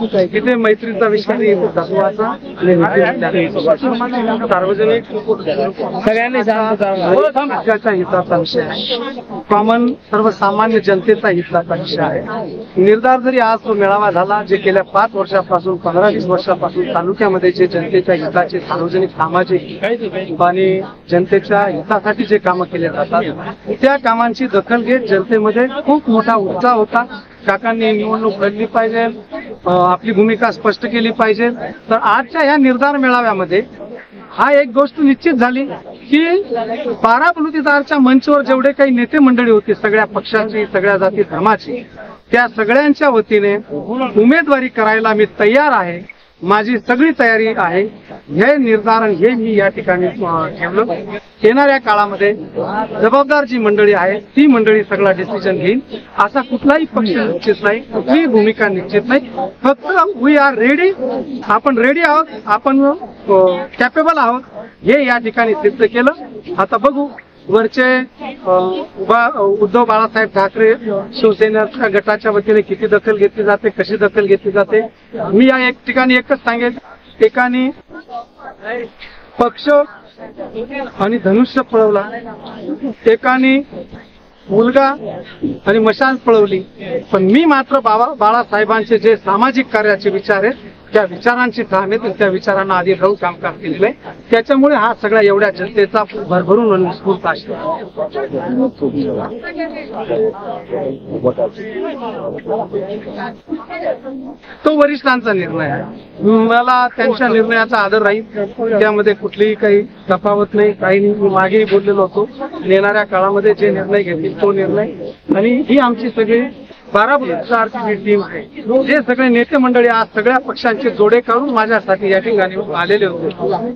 तिथे मैत्रीचा विश्वास तत्वाचा आणि सार्वजनिक सगळ्यांनी समाजाच्या हिताचा विषय आहे, कॉमन सर्वसामान्य जनतेचा हिताचा विषय आहे। निर्धार जरी आज तो मेळावा झाला, जे गेल्या 5 वर्षापासून 15-20 वर्षापासून तालुक्यामध्ये जे जनतेच्या हिताचे सार्वजनिक सामाजिक आणि जनतेच्या हितासाठी जे कामं केले जातात त्या कामांची दखल घेत जनतेमध्ये खूप मोठा उत्साह होता। काकांनी निवडणूक लढली पाहिजे, आपली भूमिका स्पष्ट केली पाहिजे। तर आजच्या या निर्धार मेळाव्यामध्ये हा एक गोष्ट निश्चित झाली की 12 बलुतेदारच्या मंचावर जेवढे काही नेते मंडळी होती, सगळ्या पक्षाची, सगळ्या जाती धर्माची, त्या सगळ्यांच्या वतीने उमेदवारी करायला मी तयार आहे, माझी सगळी तयारी आहे। हे निर्धार हे मी या ठिकाणी ठेवलं। येणाऱ्या काळामध्ये जबाबदार जी मंडळी आहे ती मंडळी सगळा डिसिजन घेईल, असा कुठलाही पक्ष निश्चित नाही, कुठलीही भूमिका निश्चित नाही। फक्त वी आर रेडी, आपण रेडी आहोत, आपण कॅपेबल आहोत, हे या ठिकाणी सिद्ध केलं। आता बघू वरचे उद्धव बाळासाहेब ठाकरे शिवसेनेच्या गटाच्या वतीने किती दखल घेतली जाते, कशी दखल घेतली जाते। मी या एक ठिकाणी एकच सांगेन, एकाने पक्ष आणि धनुष्य पळवला, एकाने मुलगा आणि मशाल पळवली, पण मी मात्र बाळासाहेबांचे जे सामाजिक कार्याचे विचार आहेत त्या विचारांची ठाम आहेत, त्या विचारांना आधी राहून कामकाज केलेलं आहे। त्याच्यामुळे हा सगळ्या एवढ्या जनतेचा भरभरून उत्स्फूर्त आशीर्वाद। तो वरिष्ठांचा निर्णय आहे, मला त्यांच्या निर्णयाचा आदर राहील, त्यामध्ये कुठलीही काही तफावत नाही, काही नाही। मी मागेही बोललेलो होतो, येणाऱ्या काळामध्ये जे निर्णय घेतील तो निर्णय, आणि ही आमची सगळी 12 बलुतेदारची टीम आहे, जे सगळे नेते मंडळी आज सगळ्या पक्षांचे जोडे काढून माझ्यासाठी या ठिकाणी आलेले होते,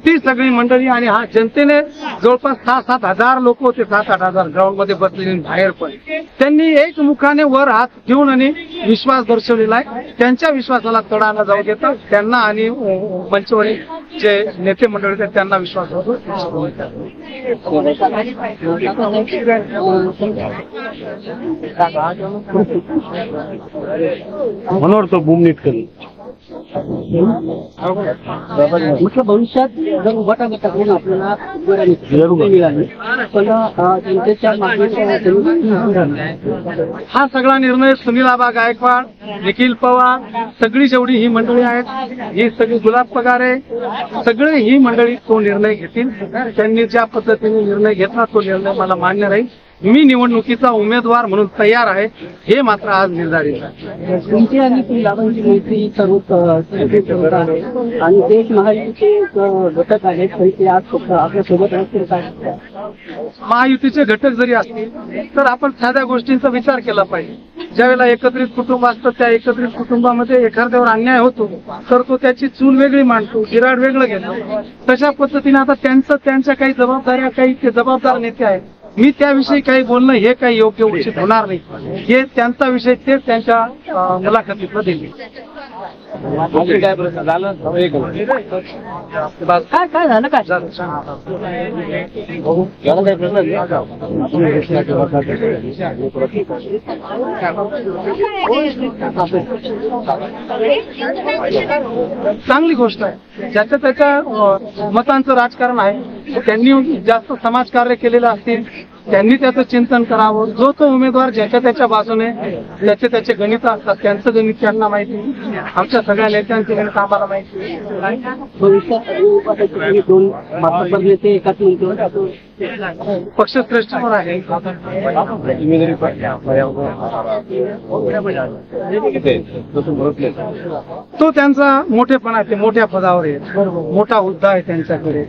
ती सगळी मंडळी, आणि हा जनतेने जवळपास 6-7 हजार लोक होते, 7-8 हजार ग्राउंड मध्ये बसलेले, बाहेर पण त्यांनी एकमुखाने वर हात घेऊन आणि विश्वास दर्शवलेला आहे। त्यांच्या विश्वासाला तडा न जाऊ देता त्यांना आणि मंचवरील जे नेते मंडळी आहेत त्यांना विश्वास होतो। मनोहर तो बूम नीट करेल म्हटलं भविष्यात जर उभाटा करून आपल्याला मिळाली पण जनतेच्या हा सगळा निर्णय सुनील आबा गायकवाड, निखिल पवार, सगळी जेवढी ही मंडळी आहेत, ही सगळी गुलाब पगारे, सगळे ही मंडळी तो निर्णय घेतील। त्यांनी ज्या पद्धतीने निर्णय घेतला तो निर्णय मला मान्य राहील। मी निवडणुकीचा उमेदवार म्हणून तयार आहे, हे मात्र आज निर्धारित आहे। तुमची आणि लाभांची मैत्री सर्व आहे आणि देश महायुतीचे घटक आहेत, तरी ते आज आपल्या सोबत असतील काय? महायुतीचे घटक जरी असतील तर आपण साध्या गोष्टींचा विचार केला पाहिजे। ज्यावेळेला एकत्रित कुटुंब असतं, त्या एकत्रित कुटुंबामध्ये एखाद्यावर अन्याय होतो तर तो त्याची चूल वेगळी मांडतो, गिराड वेगळं घेतो। तशा पद्धतीने आता त्यांच्या काही जबाबदाऱ्या, काही ते जबाबदार नेते आहेत, मी त्याविषयी काही बोलणं हे काही योग्य उचित होणार नाही, हे त्यांचा विषय ते त्यांच्या मुलाखतीतलं दिली। काय प्रश्न झालं काय झालं काय चांगली गोष्ट आहे, ज्याच्या त्याच्या मतांचं राजकारण आहे, त्यांनी जास्त समाजकार्य केलेलं असतील, त्यांनी त्याचं चिंतन करावं। जो तो उमेदवार ज्याच्या त्याच्या बाजूने, त्याचे त्याचे गणित असतात, त्यांचं गणित त्यांना माहिती, आमच्या सगळ्या नेत्यांचे गणित आम्हाला माहिती। दोन मातब्बर नेते एकाच मंचावर पक्षश्रेष्ठवर आहे, तो त्यांचा मोठेपणा आहे, ते मोठ्या पदावर आहे, मोठा हुद्दा आहे त्यांच्याकडे,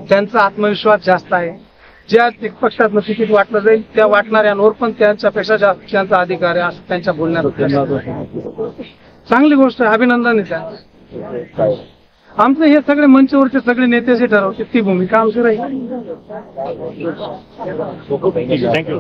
त्यांचा आत्मविश्वास जास्त आहे। ज्या पक्षात तिकीट वाटलं जाईल त्या वाटणाऱ्यांवर पण त्यांच्यापेक्षा जास्त त्यांचा अधिकार आहे असं त्यांच्या बोलण्यात चांगली गोष्ट आहे, अभिनंदन आहे त्यांचं। आमचं हे सगळे मंचावरचे सगळे नेते जे ठरवते ती भूमिका आमची राहील। थँक्यू।